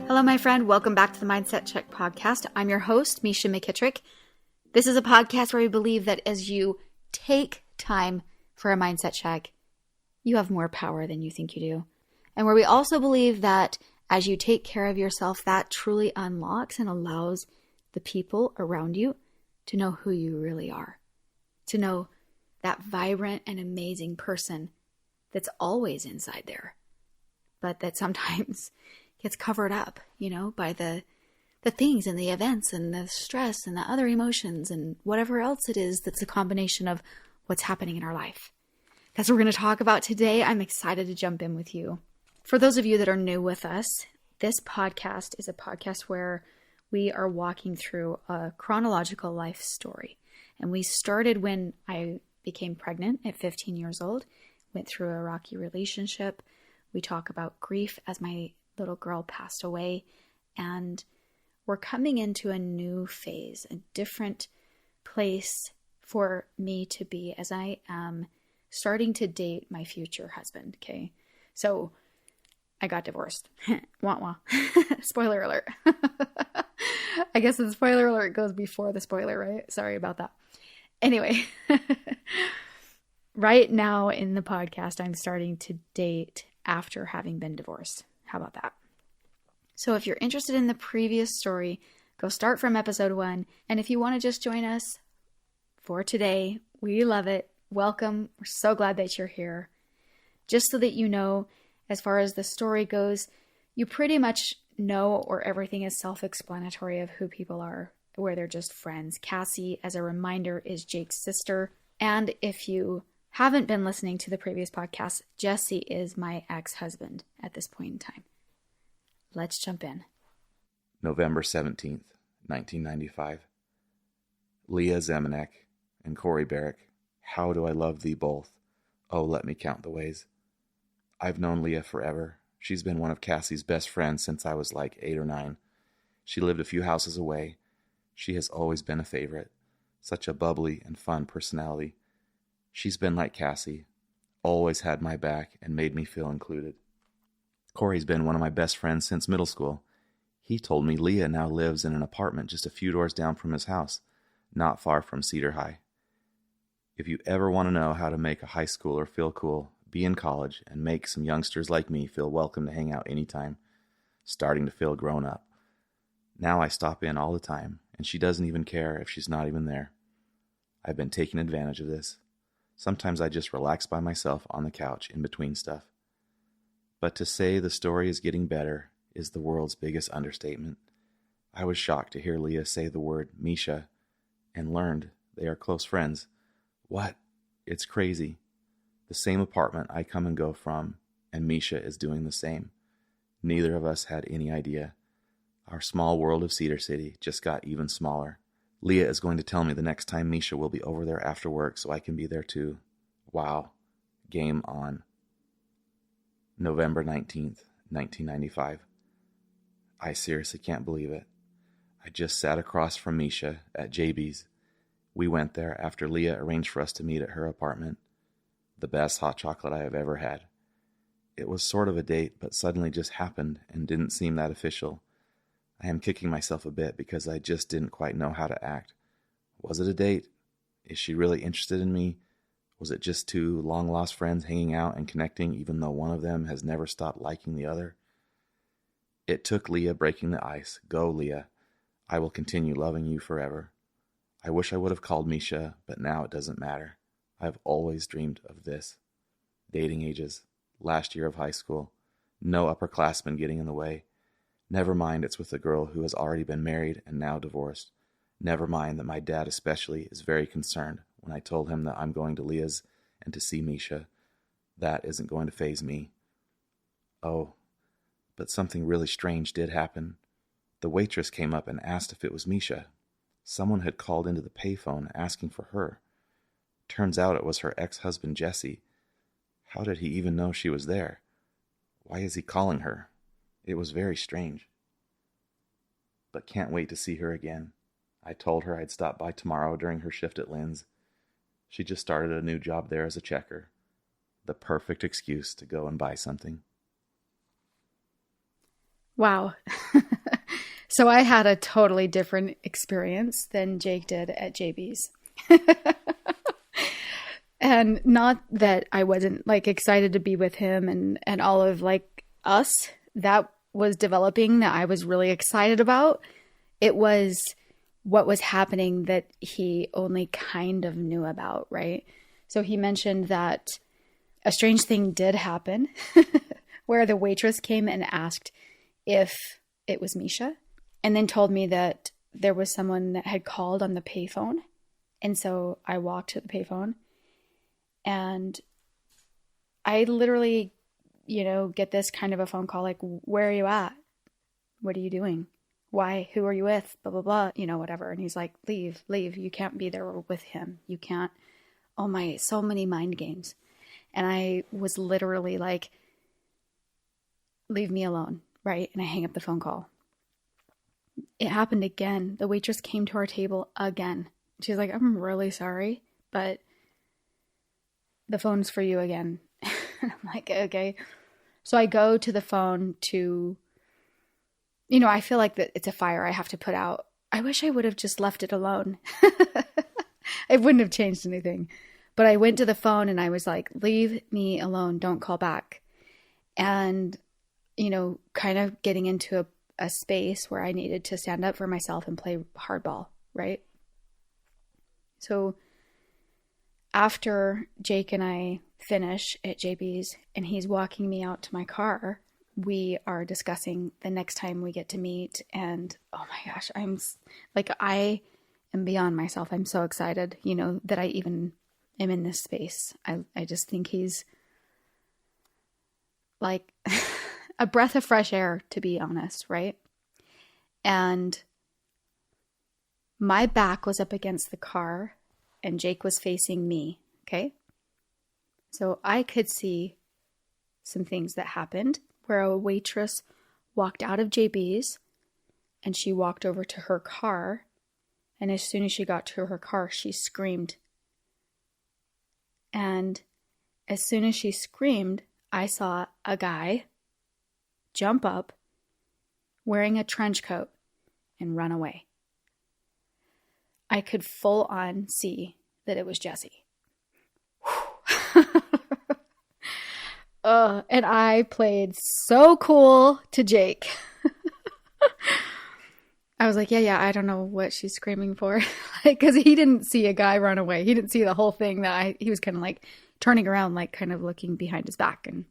Hello, my friend. Welcome back to the Mindset Check podcast. I'm your host, Misha McKittrick. This is a podcast where we believe that as you take time for a mindset check, you have more power than you think you do. And where we also believe that as you take care of yourself, that truly unlocks and allows the people around you to know who you really are, to know that vibrant and amazing person that's always inside there, but that sometimes gets covered up, by the things and the events and the stress and the other emotions and whatever else it is that's a combination of what's happening in our life. That's what we're going to talk about today. I'm excited to jump in with you. For those of you that are new with us, this podcast is a podcast where we are walking through a chronological life story. And we started when I became pregnant at 15 years old, went through a rocky relationship. We talk about grief as my little girl passed away, and we're coming into a new phase, a different place for me to be as I am starting to date my future husband. Okay. So I got divorced. Wah wah. Spoiler alert. I guess the spoiler alert goes before the spoiler, right? Sorry about that. Anyway, right now in the podcast, I'm starting to date after having been divorced. How about that? So if you're interested in the previous story, go start from episode 1. And if you want to just join us for today, we love it. Welcome. We're so glad that you're here. Just so that you know, as far as the story goes, you pretty much know, or everything is self-explanatory of who people are, where they're just friends. Cassie, as a reminder, is Jake's sister. And if you haven't been listening to the previous podcast, Jesse is my ex-husband at this point in time. Let's jump in. November 17th, 1995. Leah Zemanek and Corey Barrick, how do I love thee both? Oh, let me count the ways. I've known Leah forever. She's been one of Cassie's best friends since I was like 8 or 9. She lived a few houses away. She has always been a favorite. Such a bubbly and fun personality. She's been like Cassie, always had my back and made me feel included. Corey's been one of my best friends since middle school. He told me Leah now lives in an apartment just a few doors down from his house, not far from Cedar High. If you ever want to know how to make a high schooler feel cool, be in college, and make some youngsters like me feel welcome to hang out anytime, starting to feel grown up. Now I stop in all the time, and she doesn't even care if she's not even there. I've been taking advantage of this. Sometimes I just relax by myself on the couch in between stuff. But to say the story is getting better is the world's biggest understatement. I was shocked to hear Leah say the word Misha and learned they are close friends. What? It's crazy. The same apartment I come and go from, and Misha is doing the same. Neither of us had any idea. Our small world of Cedar City just got even smaller. Leah is going to tell me the next time Misha will be over there after work so I can be there too. Wow. Game on. November 19th, 1995. I seriously can't believe it. I just sat across from Misha at JB's. We went there after Leah arranged for us to meet at her apartment. The best hot chocolate I have ever had. It was sort of a date, but suddenly just happened and didn't seem that official. I am kicking myself a bit because I just didn't quite know how to act. Was it a date? Is she really interested in me? Was it just two long-lost friends hanging out and connecting even though one of them has never stopped liking the other? It took Leah breaking the ice. Go, Leah. I will continue loving you forever. I wish I would have called Misha, but now it doesn't matter. I've always dreamed of this. Dating ages. Last year of high school. No upperclassmen getting in the way. Never mind it's with a girl who has already been married and now divorced. Never mind that my dad especially is very concerned when I told him that I'm going to Leah's and to see Misha. That isn't going to faze me. Oh, but something really strange did happen. The waitress came up and asked if it was Misha. Someone had called into the payphone asking for her. Turns out it was her ex-husband Jesse. How did he even know she was there? Why is he calling her? It was very strange. But can't wait to see her again. I told her I'd stop by tomorrow during her shift at Lynn's. She just started a new job there as a checker. The perfect excuse to go and buy something. Wow. So I had a totally different experience than Jake did at JB's. And not that I wasn't like excited to be with him and all of like us that was developing that I was really excited about. It was what was happening that he only kind of knew about, right? So he mentioned that a strange thing did happen where the waitress came and asked if it was Misha, and then told me that there was someone that had called on the payphone. And so I walked to the payphone and I literally, get this kind of a phone call like, where are you at? What are you doing? Why? Who are you with? Blah, blah, blah, whatever. And he's like, leave. You can't be there with him. You can't. Oh my, so many mind games. And I was literally like, leave me alone, right? And I hang up the phone call. It happened again. The waitress came to our table again. She's like, I'm really sorry, but the phone's for you again. And I'm like, okay. So I go to the phone to, I feel like that it's a fire I have to put out. I wish I would have just left it alone. It wouldn't have changed anything. But I went to the phone and I was like, leave me alone. Don't call back. And, kind of getting into a space where I needed to stand up for myself and play hardball, right? So after Jake and I finish at JB's and he's walking me out to my car, we are discussing the next time we get to meet. And oh my gosh, I am beyond myself. I'm so excited, that I even am in this space. I just think he's like a breath of fresh air, to be honest, right? And my back was up against the car and Jake was facing me, okay? So I could see some things that happened where a waitress walked out of JB's and she walked over to her car, and as soon as she got to her car, she screamed. And as soon as she screamed, I saw a guy jump up wearing a trench coat and run away. I could full on see that it was Jesse. And I played so cool to Jake. I was like, yeah, I don't know what she's screaming for. Because he didn't see a guy run away. He didn't see the whole thing he was kind of like turning around, like kind of looking behind his back. And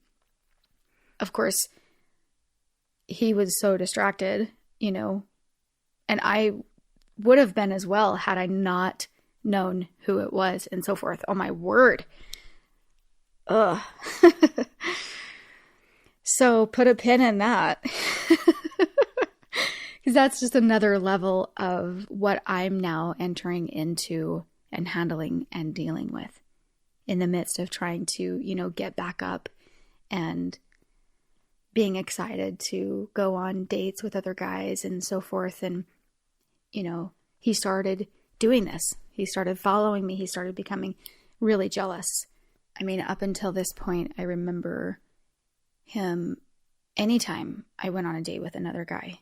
of course, he was so distracted, and I would have been as well had I not known who it was and so forth. Oh my word. Ugh. So put a pin in that. Because that's just another level of what I'm now entering into and handling and dealing with in the midst of trying to, get back up and being excited to go on dates with other guys and so forth. And, he started doing this. He started following me. He started becoming really jealous. I mean, up until this point, I remember him anytime I went on a date with another guy.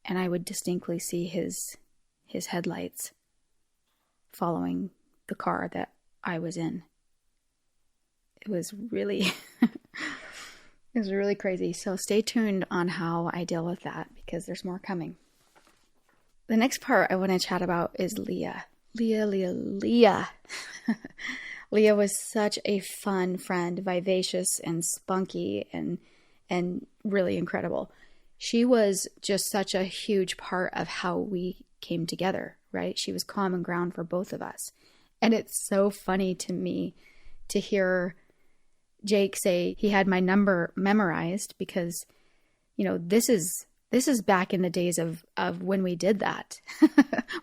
And I would distinctly see his headlights following the car that I was in. It was really, it was really crazy. So stay tuned on how I deal with that because there's more coming. The next part I want to chat about is Leah. Leah. Leah was such a fun friend, vivacious and spunky and really incredible. She was just such a huge part of how we came together, right? She was common ground for both of us. And it's so funny to me to hear Jake say he had my number memorized because, this is back in the days of when we did that.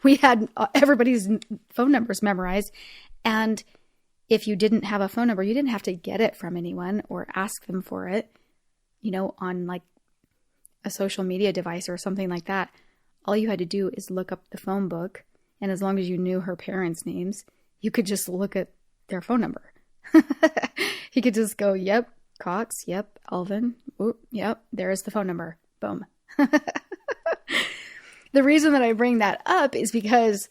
We had everybody's phone numbers memorized. And if you didn't have a phone number, you didn't have to get it from anyone or ask them for it, on like a social media device or something like that. All you had to do is look up the phone book. And as long as you knew her parents' names, you could just look at their phone number. He could just go, yep, Cox, yep, Alvin, Oop, yep, there's the phone number. Boom. The reason that I bring that up is because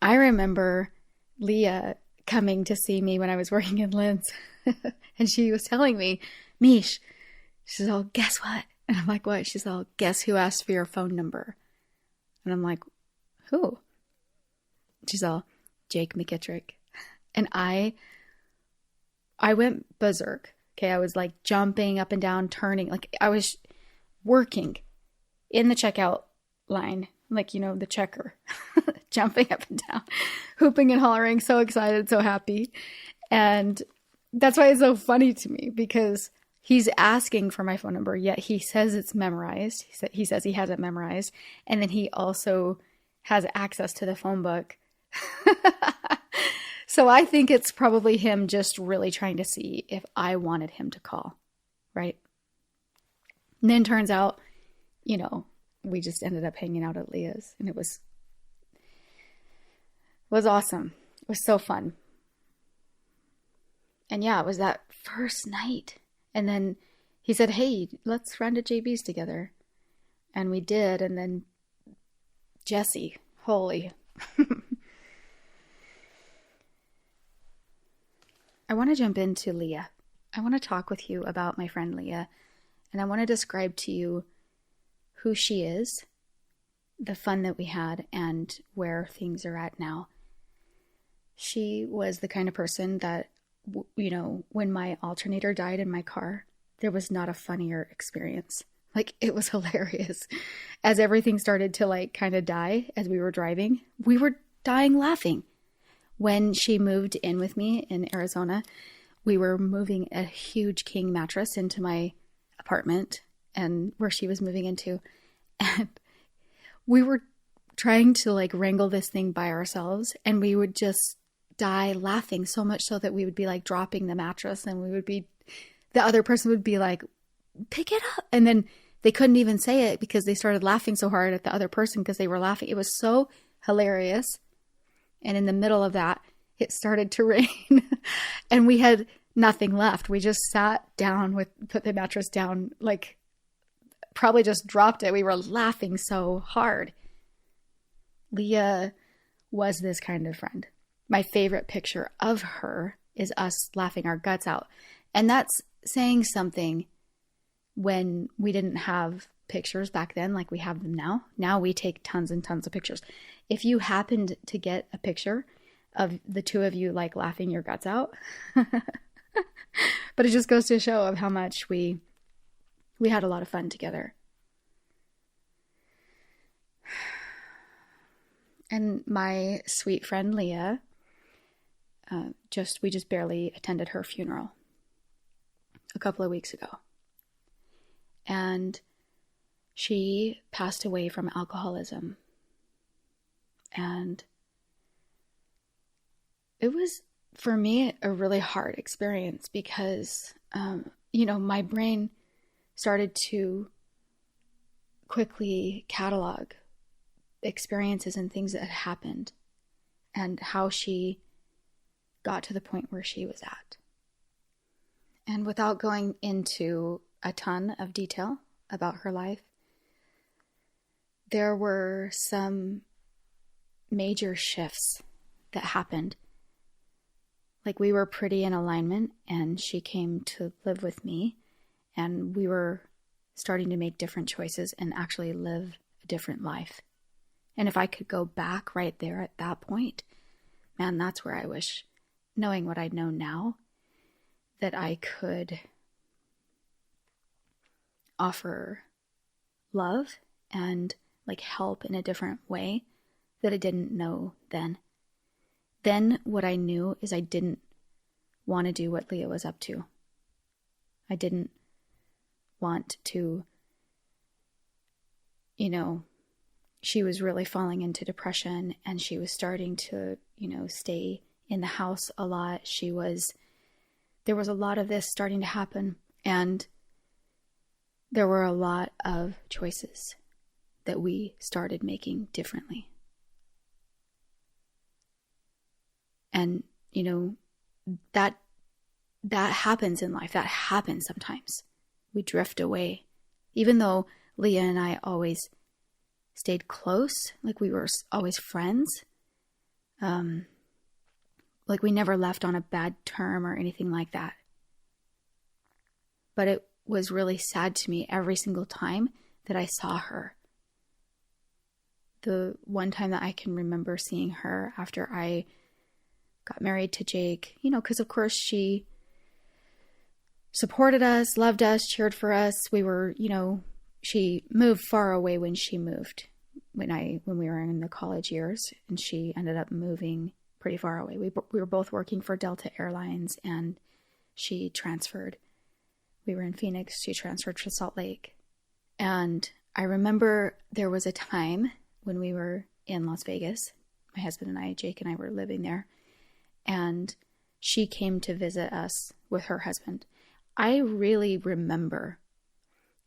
I remember Leah coming to see me when I was working in Linz. And she was telling me, Mish, she's all, guess what? And I'm like, what? She's all, guess who asked for your phone number? And I'm like, who? She's all, Jake McKittrick. And I went berserk. Okay, I was like jumping up and down, turning. Like I was working in the checkout line, like, you know, the checker, jumping up and down, hooping and hollering, so excited, so happy. And that's why it's so funny to me, because he's asking for my phone number, yet he says it's memorized. He says he has it memorized. And then he also has access to the phone book. So I think it's probably him just really trying to see if I wanted him to call, right? And then turns out, you know, we just ended up hanging out at Leah's, and it was awesome. It was so fun. And yeah, it was that first night. And then he said, hey, let's run to JB's together. And we did. And then Jesse, holy. I want to jump into Leah. I want to talk with you about my friend Leah. And I want to describe to you who she is, the fun that we had, and where things are at now. She was the kind of person that, you know, when my alternator died in my car, there was not a funnier experience. Like, it was hilarious. As everything started to like kind of die as we were driving, we were dying laughing. When she moved in with me in Arizona, we were moving a huge king mattress into my apartment and where she was moving into. And we were trying to like wrangle this thing by ourselves, and we would just die laughing, so much so that we would be like dropping the mattress, and the other person would be like, pick it up. And then they couldn't even say it because they started laughing so hard at the other person because they were laughing. It was so hilarious. And in the middle of that, it started to rain and we had nothing left. We just sat down put the mattress down, like probably just dropped it. We were laughing so hard. Leah was this kind of friend. My favorite picture of her is us laughing our guts out. And that's saying something when we didn't have pictures back then like we have them now. Now we take tons and tons of pictures. If you happened to get a picture of the two of you like laughing your guts out, but it just goes to show of how much we had a lot of fun together. And my sweet friend Leah, we just barely attended her funeral a couple of weeks ago. And she passed away from alcoholism. And it was, for me, a really hard experience because, my brain started to quickly catalog experiences and things that had happened and how she got to the point where she was at. And without going into a ton of detail about her life, there were some major shifts that happened. Like, we were pretty in alignment, and she came to live with me, and we were starting to make different choices and actually live a different life. And if I could go back right there at that point, man, that's where I wish, knowing what I know now, that I could offer love and like help in a different way that I didn't know then. Then what I knew is I didn't want to do what Leah was up to. I didn't want to, she was really falling into depression and she was starting to, stay in the house a lot. There was a lot of this starting to happen, and there were a lot of choices that we started making differently. And, that happens in life. That happens sometimes. we drift away. Even though Leah and I always stayed close, like we were always friends, like we never left on a bad term or anything like that. But it was really sad to me every single time that I saw her. The one time that I can remember seeing her after I got married to Jake, because of course she supported us, loved us, cheered for us. We were, she moved far away when she moved, when we were in the college years, and she ended up moving pretty far away. We were both working for Delta Airlines, and she transferred. We were in Phoenix. She transferred to Salt Lake. And I remember there was a time when we were in Las Vegas, my husband and I, Jake and I were living there, and she came to visit us with her husband. I really remember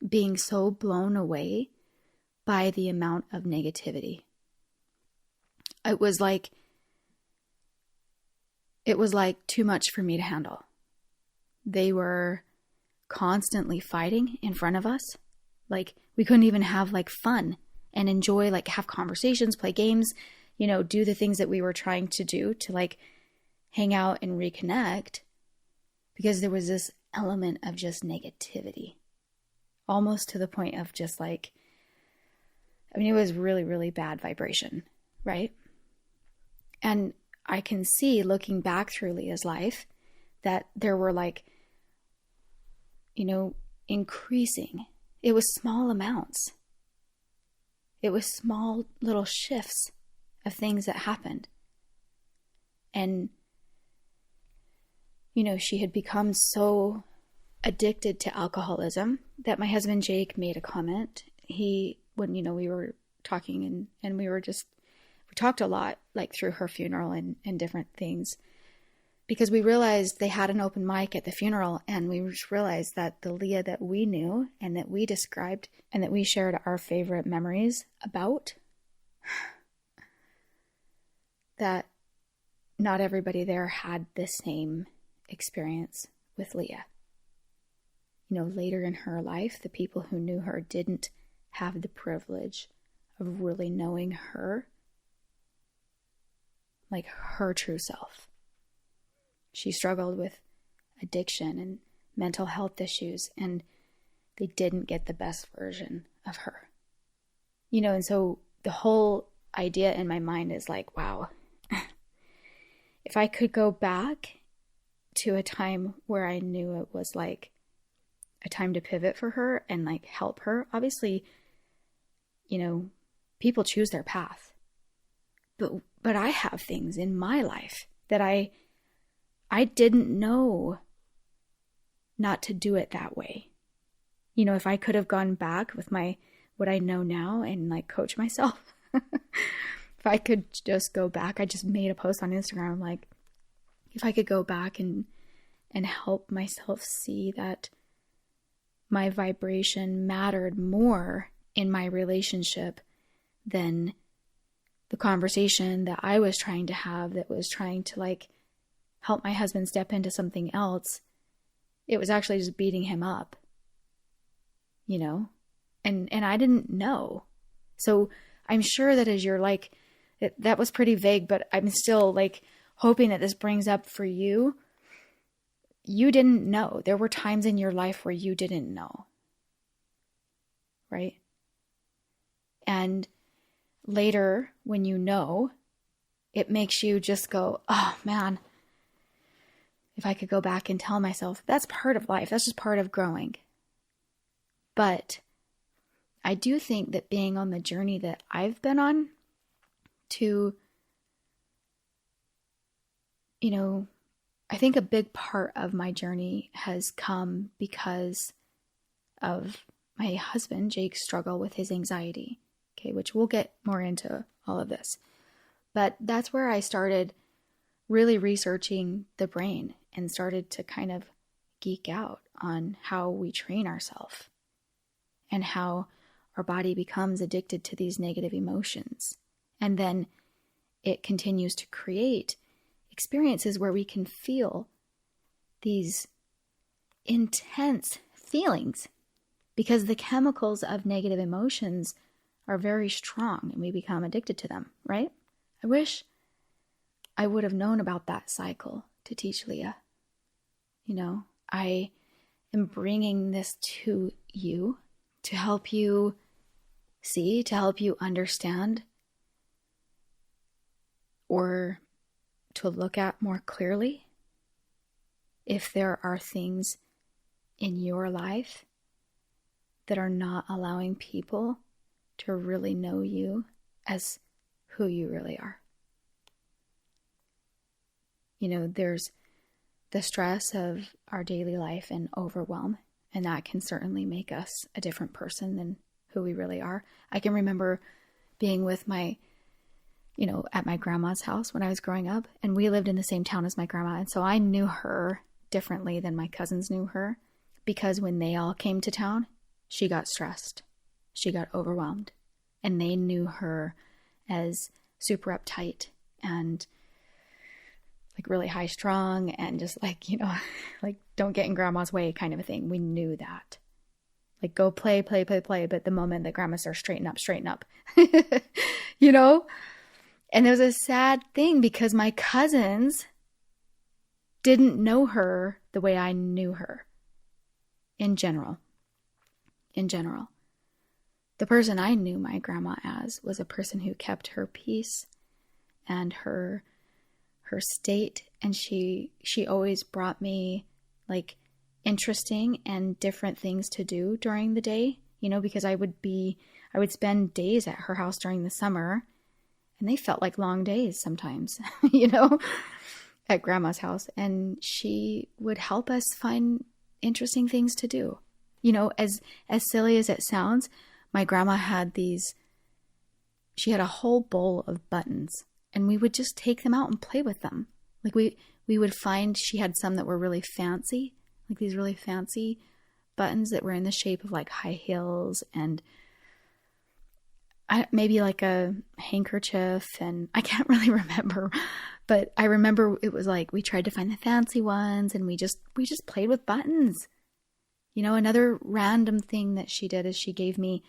being so blown away by the amount of negativity. It was like too much for me to handle. They were constantly fighting in front of us. Like we couldn't even have like fun and enjoy, like have conversations, play games, do the things that we were trying to do to like hang out and reconnect, because there was this element of just negativity, almost to the point of just like, it was really, really bad vibration, right? And I can see, looking back through Leah's life, that there were like, increasing. It was small amounts. It was small little shifts of things that happened. And, she had become so addicted to alcoholism that my husband Jake made a comment. When we were talking and we talked a lot, like through her funeral and different things, because we realized they had an open mic at the funeral, and we just realized that the Leah that we knew and that we described and that we shared our favorite memories about, that not everybody there had the same experience with Leah. Later in her life, the people who knew her didn't have the privilege of really knowing her, like her true self. She struggled with addiction and mental health issues, and they didn't get the best version of her. And so the whole idea in my mind is like, wow, if I could go back to a time where I knew it was like a time to pivot for her and like help her. Obviously, people choose their path. But I have things in my life that I didn't know not to do it that way. If I could have gone back with what I know now and like coach myself, if I could just go back, I just made a post on Instagram, like if I could go back and help myself see that my vibration mattered more in my relationship than the conversation that I was trying to have, that was trying to like help my husband step into something else. It was actually just beating him up, and I didn't know. So I'm sure that as you're like, that was pretty vague, but I'm still like hoping that this brings up for you. You didn't know. There were times in your life where you didn't know. Right? And later, when you know, it makes you just go, oh man, if I could go back and tell myself, that's part of life. That's just part of growing. But I do think that being on the journey that I've been on to, I think a big part of my journey has come because of my husband, Jake's struggle with his anxiety, okay, which we'll get more into all of this. But that's where I started really researching the brain and started to kind of geek out on how we train ourselves and how our body becomes addicted to these negative emotions. And then it continues to create experiences where we can feel these intense feelings because the chemicals of negative emotions are very strong and we become addicted to them, right? I wish I would have known about that cycle to teach Leah. I am bringing this to you to help you see, to help you understand, or to look at more clearly if there are things in your life that are not allowing people to really know you as who you really are. There's the stress of our daily life and overwhelm, and that can certainly make us a different person than who we really are. I can remember being with at my grandma's house when I was growing up, and we lived in the same town as my grandma, and so I knew her differently than my cousins knew her, because when they all came to town, she got stressed, she got overwhelmed, and they knew her as super uptight and really high strung and just don't get in grandma's way kind of a thing. We knew that. Go play, but the moment that grandma starts straighten up. And it was a sad thing because my cousins didn't know her the way I knew her in general. The person I knew my grandma as was a person who kept her peace and her state, and she always brought me interesting and different things to do during the day, because I would spend days at her house during the summer, and they felt like long days sometimes, at grandma's house, and she would help us find interesting things to do. As silly as it sounds, my grandma had she had a whole bowl of buttons, and we would just take them out and play with them. We would find she had some that were really fancy, these really fancy buttons that were in the shape of high heels and maybe a handkerchief, and I can't really remember, but I remember it was we tried to find the fancy ones, and we just played with buttons. Another random thing that she did is she gave me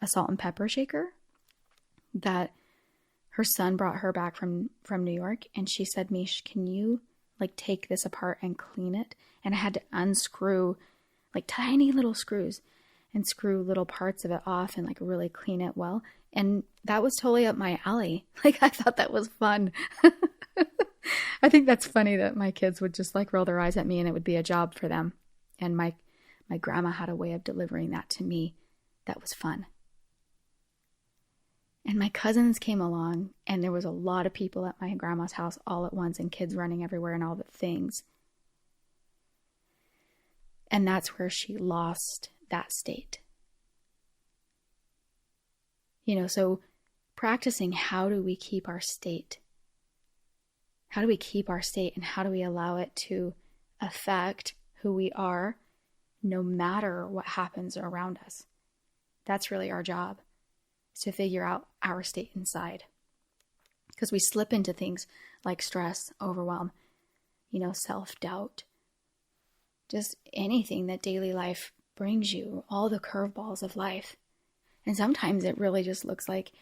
a salt and pepper shaker that her son brought her back from New York, and she said, "Mish, can you take this apart and clean it?" And I had to unscrew tiny little screws and screw little parts of it off and really clean it well. And that was totally up my alley. I thought that was fun. I think that's funny that my kids would just roll their eyes at me and it would be a job for them. And my grandma had a way of delivering that to me that was fun. And my cousins came along, and there was a lot of people at my grandma's house all at once, and kids running everywhere and all the things. And that's where she lost that state. So practicing, how do we keep our state? How do we keep our state, and how do we allow it to affect who we are no matter what happens around us? That's really our job, is to figure out our state inside. Because we slip into things like stress, overwhelm, self-doubt, just anything that daily life brings you, all the curveballs of life. And sometimes it really just looks like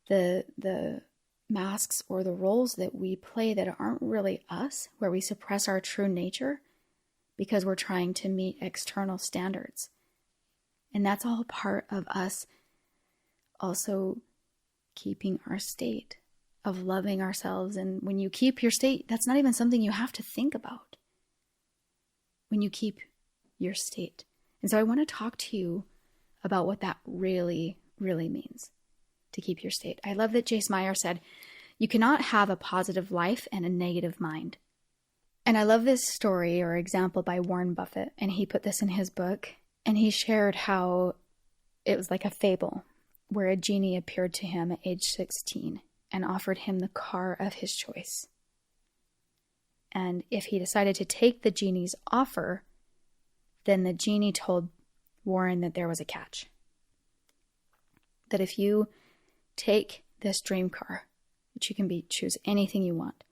the masks or the roles that we play that aren't really us, where we suppress our true nature because we're trying to meet external standards. And that's all part of us also keeping our state of loving ourselves. And when you keep your state, that's not even something you have to think about. When you keep your state. And so I want to talk to you about what that really, really means to keep your state. I love that Jace Meyer said, "You cannot have a positive life and a negative mind." And I love this story or example by Warren Buffett. And he put this in his book. And he shared how it was like a fable where a genie appeared to him at age 16 and offered him the car of his choice. And if he decided to take the genie's offer, then the genie told Warren that there was a catch. That if you take this dream car, which you can choose anything you want,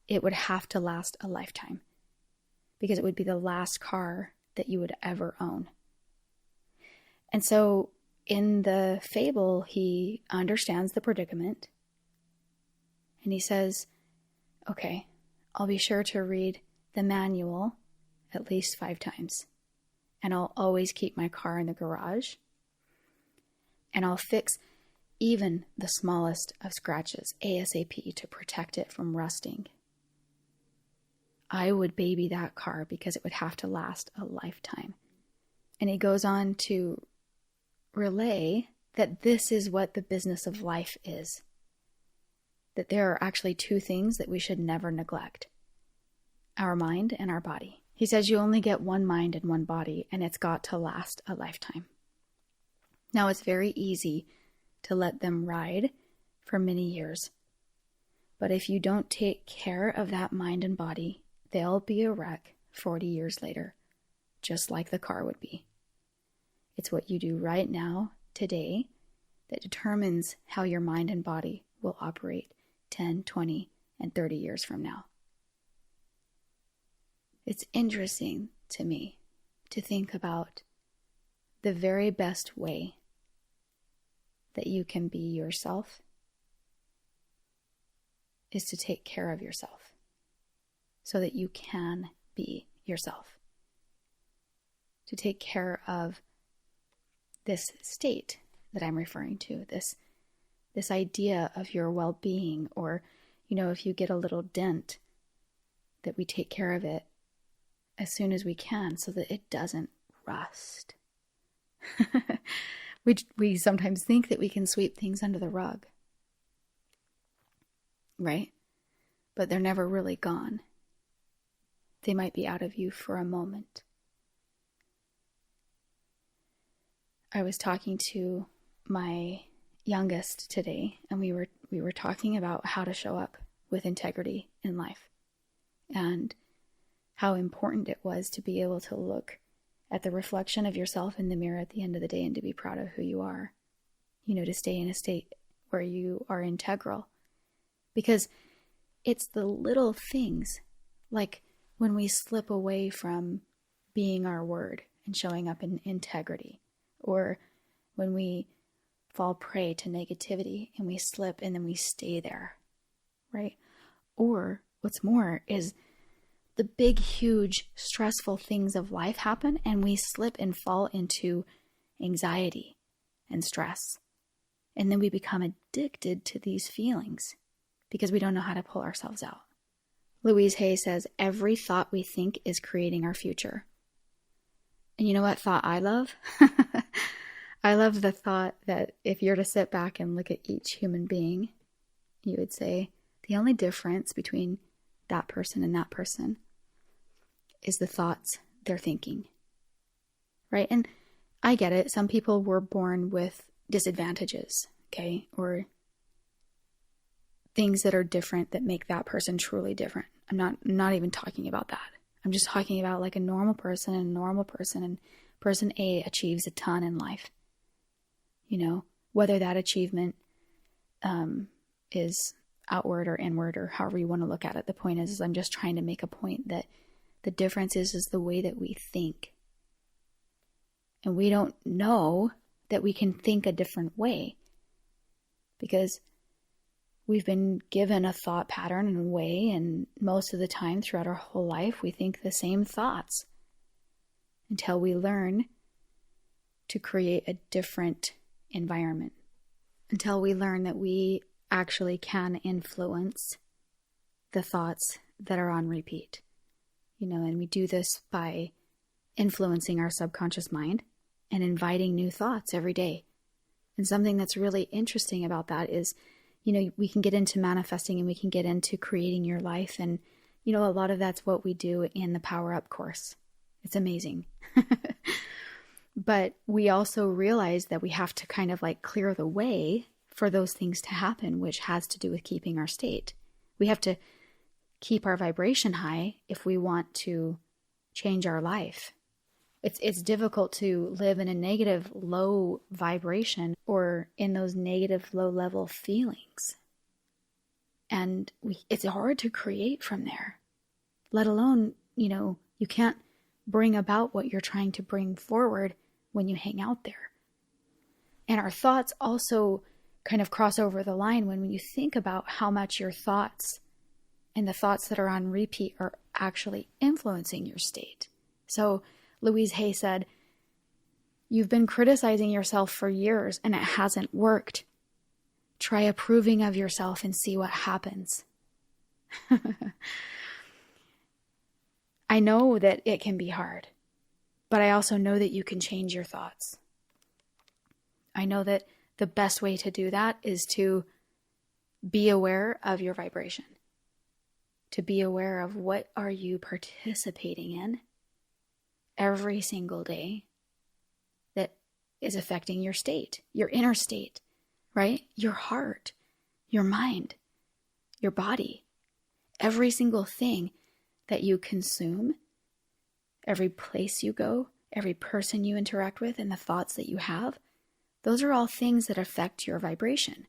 it would have to last a lifetime, because it would be the last car that you would ever own. And so in the fable, he understands the predicament. And he says, okay, I'll be sure to read the manual at least 5 times. And I'll always keep my car in the garage. And I'll fix even the smallest of scratches ASAP to protect it from rusting. I would baby that car because it would have to last a lifetime. And he goes on to relay that this is what the business of life is. That there are actually 2 things that we should never neglect: our mind and our body. He says you only get one mind and one body, and it's got to last a lifetime. Now, it's very easy to let them ride for many years. But if you don't take care of that mind and body, they'll be a wreck 40 years later, just like the car would be. It's what you do right now, today, that determines how your mind and body will operate 10, 20, and 30 years from now. It's interesting to me to think about the very best way that you can be yourself is to take care of yourself so that you can be yourself. To take care of this state that I'm referring to, this idea of your well-being, or, if you get a little dent, that we take care of it as soon as we can so that it doesn't rust. We sometimes think that we can sweep things under the rug, right? But they're never really gone. They might be out of you for a moment. I was talking to my youngest today, and we were talking about how to show up with integrity in life, and how important it was to be able to look at the reflection of yourself in the mirror at the end of the day and to be proud of who you are, to stay in a state where you are integral. Because it's the little things, like when we slip away from being our word and showing up in integrity, or when we fall prey to negativity and we slip and then we stay there, right? Or what's more is the big, huge, stressful things of life happen and we slip and fall into anxiety and stress. And then we become addicted to these feelings because we don't know how to pull ourselves out. Louise Hay says, every thought we think is creating our future. And you know what thought I love? I love the thought that if you're to sit back and look at each human being, you would say, the only difference between that person and that person is the thoughts they're thinking, right? And I get it. Some people were born with disadvantages, okay? Or things that are different that make that person truly different. I'm not even talking about that. I'm just talking about like a normal person, and person A achieves a ton in life. Whether that achievement is outward or inward or however you want to look at it. The point is I'm just trying to make a point that the difference is the way that we think. And we don't know that we can think a different way because we've been given a thought pattern and way, and most of the time throughout our whole life, we think the same thoughts until we learn to create a different environment, until we learn that we actually can influence the thoughts that are on repeat. And we do this by influencing our subconscious mind and inviting new thoughts every day. And something that's really interesting about that is, we can get into manifesting and we can get into creating your life. And, a lot of that's what we do in the Power Up course. It's amazing. But we also realize that we have to kind of like clear the way for those things to happen, which has to do with keeping our state. We have to keep our vibration high if we want to change our life. It's difficult to live in a negative, low vibration or in those negative, low level feelings. And it's hard to create from there, let alone, you can't bring about what you're trying to bring forward when you hang out there. And our thoughts also kind of cross over the line when you think about how much your thoughts and the thoughts that are on repeat are actually influencing your state. So Louise Hay said, "You've been criticizing yourself for years and it hasn't worked. Try approving of yourself and see what happens." I know that it can be hard, but I also know that you can change your thoughts. I know that the best way to do that is to be aware of your vibration, to be aware of what are you participating in every single day that is affecting your state, your inner state, right? Your heart, your mind, your body, every single thing that you consume, every place you go, every person you interact with, and the thoughts that you have, those are all things that affect your vibration.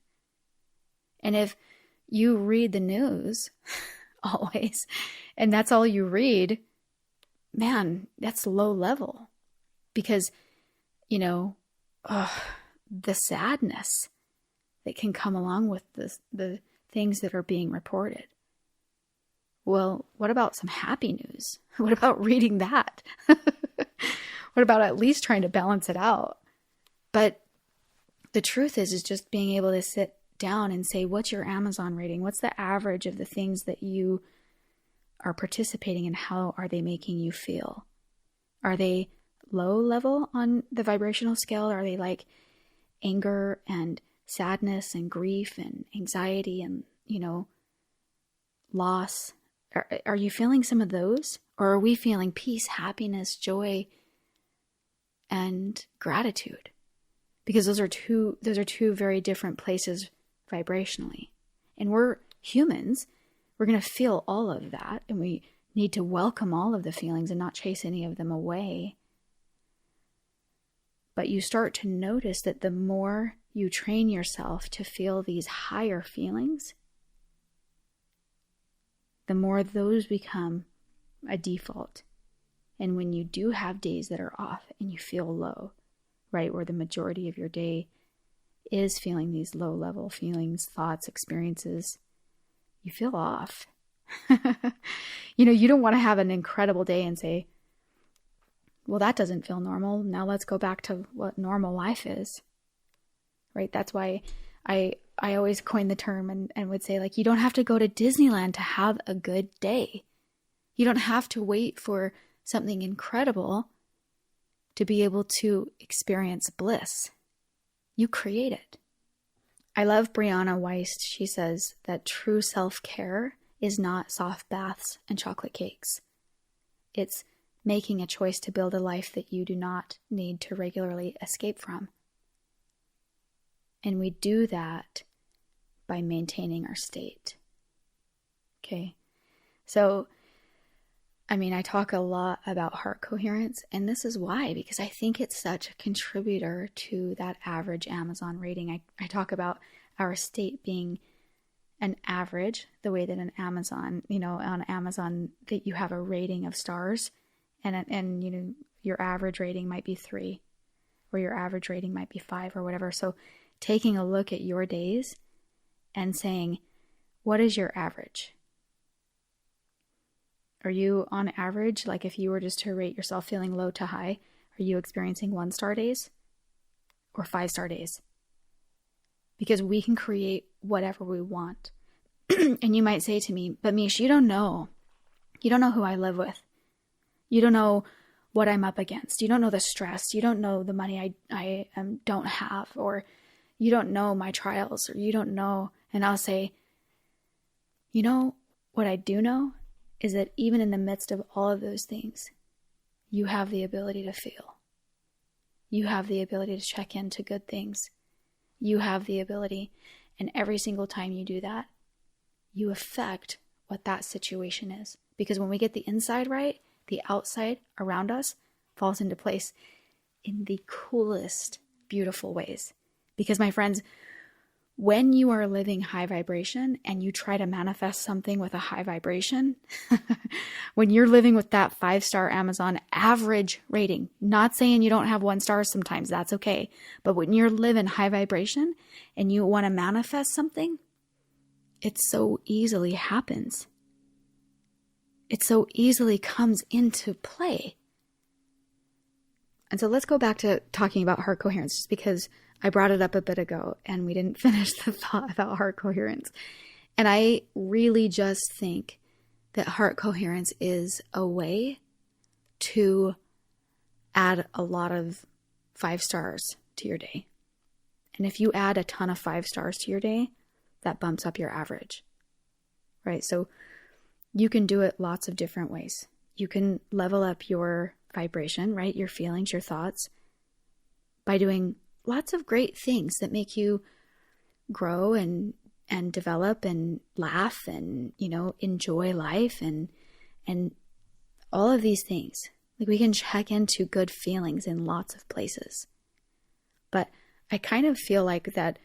And if you read the news always, and that's all you read, man, that's low level. Because, the sadness that can come along with the things that are being reported. Well, what about some happy news? What about reading that? What about at least trying to balance it out? But the truth is just being able to sit down and say, what's your Amazon rating? What's the average of the things that you are participating in? How are they making you feel? Are they low level on the vibrational scale? Are they like anger and sadness and grief and anxiety and, loss? Are you feeling some of those? Or are we feeling peace, happiness, joy, and gratitude? Because those are two very different places vibrationally. And we're humans. We're going to feel all of that. And we need to welcome all of the feelings and not chase any of them away. But you start to notice that the more you train yourself to feel these higher feelings, the more those become a default. And when you do have days that are off and you feel low, right, where the majority of your day is feeling these low level feelings, thoughts, experiences, you feel off. You don't want to have an incredible day and say, well, that doesn't feel normal. Now let's go back to what normal life is, right? That's why I always coin the term and would say, like, you don't have to go to Disneyland to have a good day. You don't have to wait for something incredible to be able to experience bliss. You create it. I love Brianna Weist. She says that true self-care is not soft baths and chocolate cakes. It's making a choice to build a life that you do not need to regularly escape from. And we do that by maintaining our state. Okay. So, I talk a lot about heart coherence, and this is why, because I think it's such a contributor to that average Amazon rating. I talk about our state being an average, the way that on Amazon that you have a rating of stars, and your average rating might be 3, or your average rating might be 5 or whatever. So taking a look at your days and saying, what is your average? Are you on average, like if you were just to rate yourself feeling low to high, are you experiencing 1-star days or 5-star days? Because we can create whatever we want. And you might say to me, but Mish, you don't know. You don't know who I live with. You don't know what I'm up against. You don't know the stress. You don't know the money I don't have, or you don't know my trials, or you don't know. And I'll say, what I do know is that even in the midst of all of those things, you have the ability to feel. You have the ability to check into good things. You have the ability, and every single time you do that, you affect what that situation is. Because when we get the inside right, the outside around us falls into place in the coolest, beautiful ways. Because my friends, when you are living high vibration and you try to manifest something with a high vibration, when you're living with that 5-star Amazon average rating, not saying you don't have 1 star sometimes, that's okay. But when you're living high vibration and you want to manifest something, it so easily happens. It so easily comes into play. And so let's go back to talking about heart coherence, just because I brought it up a bit ago and we didn't finish the thought about heart coherence. And I really just think that heart coherence is a way to add a lot of 5 stars to your day. And if you add a ton of 5 stars to your day, that bumps up your average, right? So you can do it lots of different ways. You can level up your vibration, right? Your feelings, your thoughts, by doing lots of great things that make you grow and develop and laugh and, enjoy life and all of these things. Like, we can check into good feelings in lots of places. But I kind of feel like that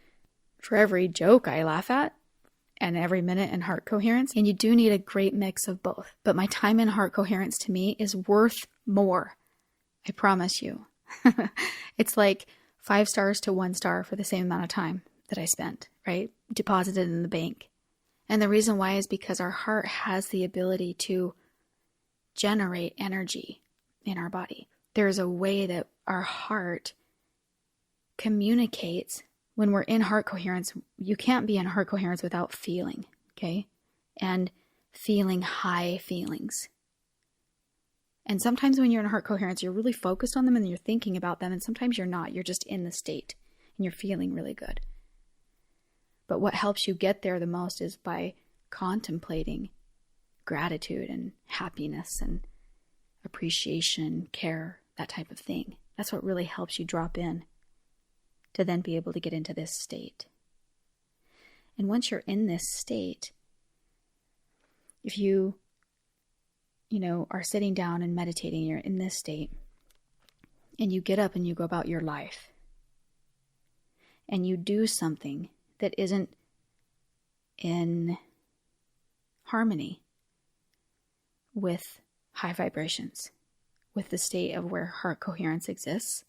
for every joke I laugh at and every minute in heart coherence, and you do need a great mix of both. But my time in heart coherence to me is worth more. I promise you. It's like 5 stars to 1 star for the same amount of time that I spent, right? Deposited in the bank. And the reason why is because our heart has the ability to generate energy in our body. There's a way that our heart communicates when we're in heart coherence. You can't be in heart coherence without feeling, okay? And feeling high feelings. And sometimes when you're in heart coherence, you're really focused on them and you're thinking about them. And sometimes you're not. You're just in the state and you're feeling really good. But what helps you get there the most is by contemplating gratitude and happiness and appreciation, care, that type of thing. That's what really helps you drop in to then be able to get into this state. And once you're in this state, if you are sitting down and meditating, you're in this state, and you get up and you go about your life, and you do something that isn't in harmony with high vibrations, with the state of where heart coherence exists,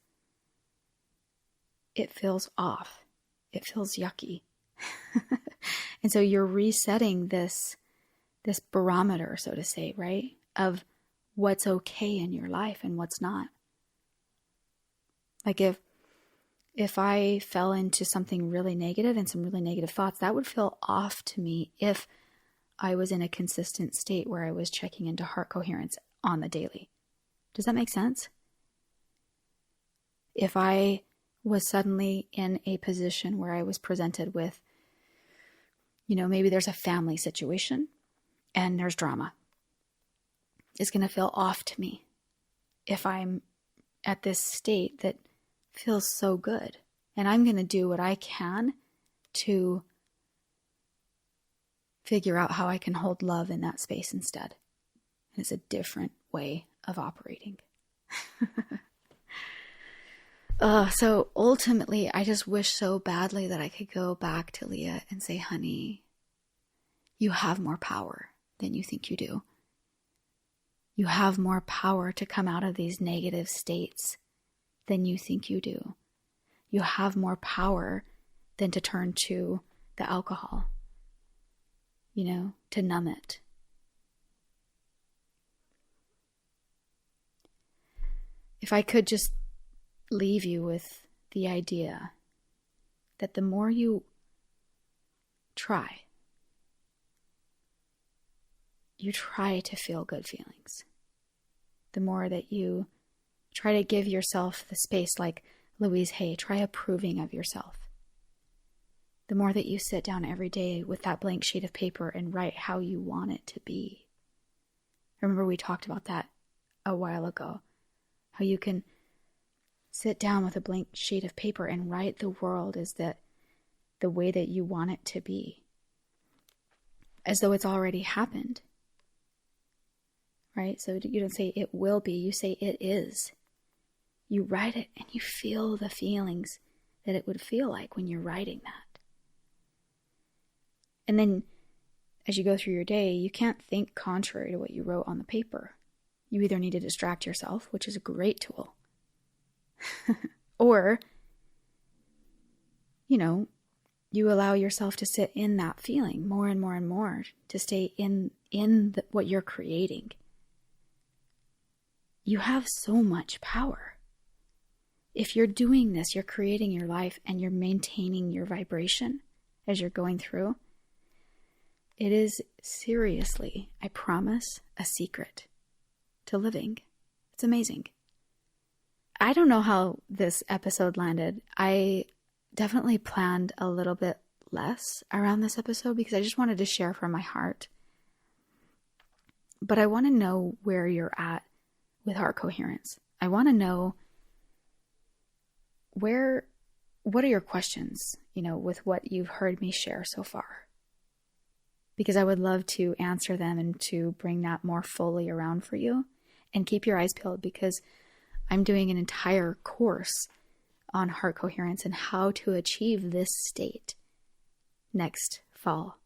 it feels off. It feels yucky. And so you're resetting this barometer, so to say, right? Of what's okay in your life and what's not. Like if I fell into something really negative and some really negative thoughts, that would feel off to me if I was in a consistent state where I was checking into heart coherence on the daily. Does that make sense? If I was suddenly in a position where I was presented with, maybe there's a family situation and there's drama, it's going to feel off to me if I'm at this state that feels so good. And I'm going to do what I can to figure out how I can hold love in that space instead. And it's a different way of operating. So ultimately, I just wish so badly that I could go back to Leah and say, honey, you have more power than you think you do. You have more power to come out of these negative states than you think you do. You have more power than to turn to the alcohol, to numb it. If I could just leave you with the idea that the more you try to feel good feelings, the more that you try to give yourself the space, like Louise Hay, try approving of yourself. The more that you sit down every day with that blank sheet of paper and write how you want it to be. Remember we talked about that a while ago, how you can sit down with a blank sheet of paper and write the world as the way that you want it to be, as though it's already happened. Right? So you don't say it will be, you say it is. You write it and you feel the feelings that it would feel like when you're writing that. And then as you go through your day, you can't think contrary to what you wrote on the paper. You either need to distract yourself, which is a great tool, or, you allow yourself to sit in that feeling more and more and more, to stay in what you're creating. You have so much power. If you're doing this, you're creating your life and you're maintaining your vibration as you're going through. It is seriously, I promise, a secret to living. It's amazing. I don't know how this episode landed. I definitely planned a little bit less around this episode because I just wanted to share from my heart. But I want to know where you're at with heart coherence. I want to know what are your questions, with what you've heard me share so far? Because I would love to answer them and to bring that more fully around for you. And keep your eyes peeled, because I'm doing an entire course on heart coherence and how to achieve this state next fall,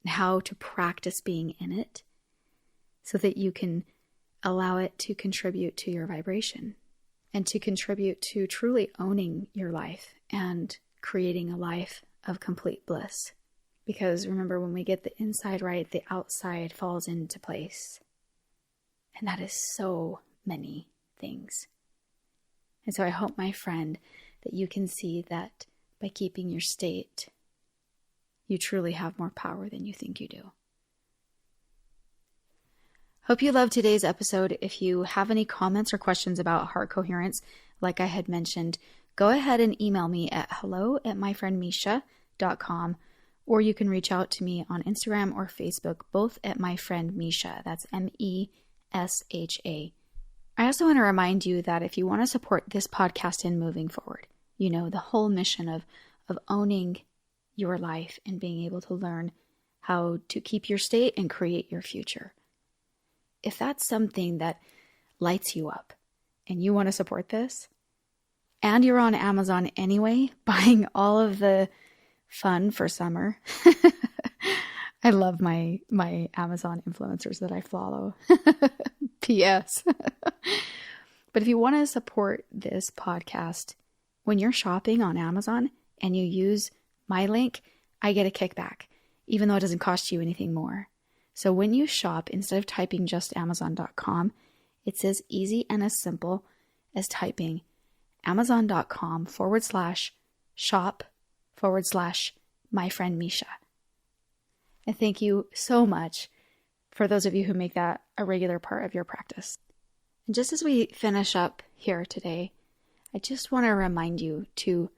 and how to practice being in it so that you can allow it to contribute to your vibration and to contribute to truly owning your life and creating a life of complete bliss. Because remember, when we get the inside right, the outside falls into place. And that is so many things. And so I hope, my friend, that you can see that by keeping your state, you truly have more power than you think you do. Hope you loved today's episode. If you have any comments or questions about heart coherence, like I had mentioned, go ahead and email me at hello@myfriendmisha.com, or you can reach out to me on Instagram or Facebook, both at My Friend Misha. That's MESHA. I also want to remind you that if you want to support this podcast in moving forward, the whole mission of owning your life and being able to learn how to keep your state and create your future. If that's something that lights you up and you want to support this, and you're on Amazon anyway, buying all of the fun for summer. I love my Amazon influencers that I follow. P.S. But if you want to support this podcast, when you're shopping on Amazon and you use my link, I get a kickback, even though it doesn't cost you anything more. So when you shop, instead of typing just Amazon.com, it's as easy and as simple as typing Amazon.com/shop/myfriendmisha. And thank you so much for those of you who make that a regular part of your practice. And just as we finish up here today, I just want to remind you to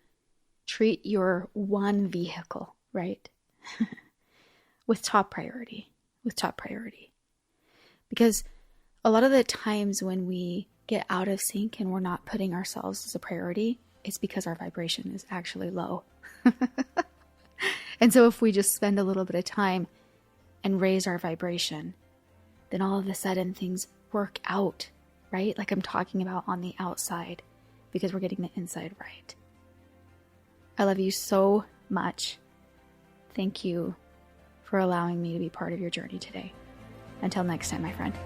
treat your one vehicle, right? with top priority. Because a lot of the times when we get out of sync and we're not putting ourselves as a priority, it's because our vibration is actually low. And so if we just spend a little bit of time and raise our vibration, then all of a sudden things work out, right? Like I'm talking about on the outside, because we're getting the inside right. I love you so much. Thank you for allowing me to be part of your journey today. Until next time, my friend.